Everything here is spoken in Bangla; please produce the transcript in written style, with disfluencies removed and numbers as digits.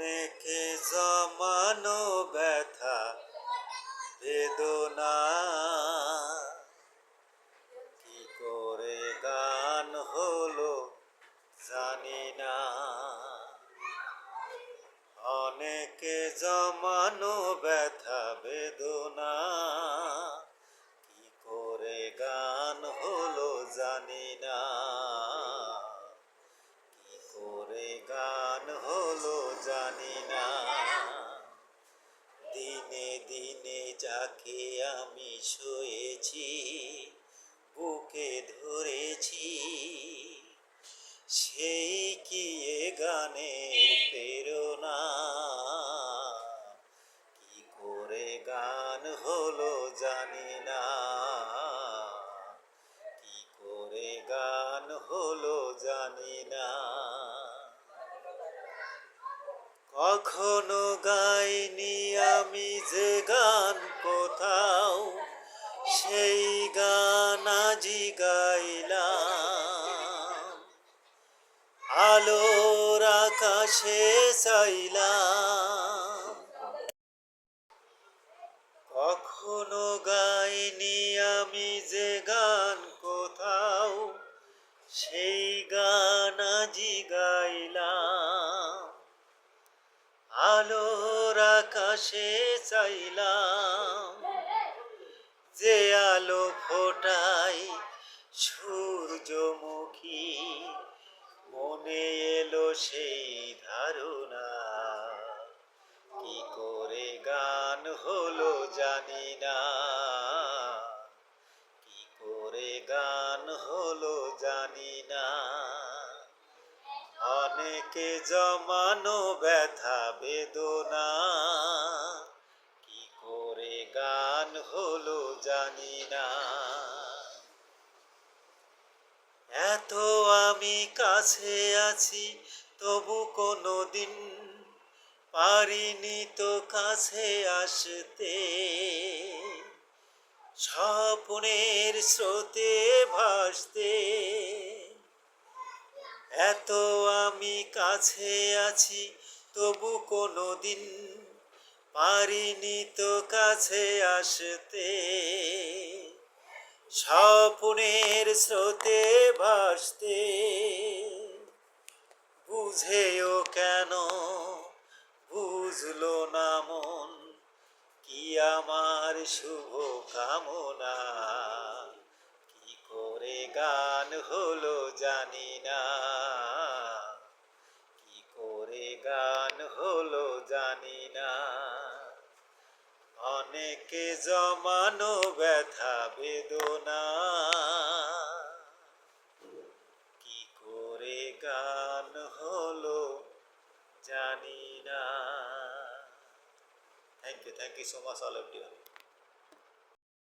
অনেকে জমানো ব্যথা বেদনা কি করে গান হলো জানি না। অনেকে জমানো ব্যথা বেদনা কি করে গান হলো জানি না। কি করে গান হলো জানি না। দিনে দিনে যাকে আমি শুয়েছি বুকে ধরেছি, সেই কি এ গানের প্রেরণা। কি করে গান হলো জানি না। কি করে গান হলো জানি না। কখনো গাইনি আমি যে গান কোথাও, সেই গান আজি গাইলাম। আলোর আকাশে চাইলাম। কখনো গাইনি আমি যে গান কোথাও, সেই গান আজি গাইলাম। আলোর আকাশে চাইলাম। যে আলো ফোটাই সূর্যমুখী, মনে এলো সেই ধারণা। কি করে গান হলো জানি না। কি করে গান হলো জানি না। অনেকে জমানো ব্যথা বেদনা কি করে গান হলো জানি না। এত আমি কাছে আছি তবু কোনোদিন পারিনি তো কাছে আসতে। স্বপ্নের স্রোতে ভাসতে। এত আমি কাছে আছি তবু কোনোদিন পারিনি তো কাছে আসতে। স্বপ্নের স্রোতে ভাসতে। বুঝেও কেন বুঝলো না মন, কি আমার শুভ কামনা। কি করে গান হলো জানি না। কি করে গান হলো জানি না। অনেকে জমানো ব্যথা বেদনা কি করে গান হলো জানি না। Thank you so much all of you.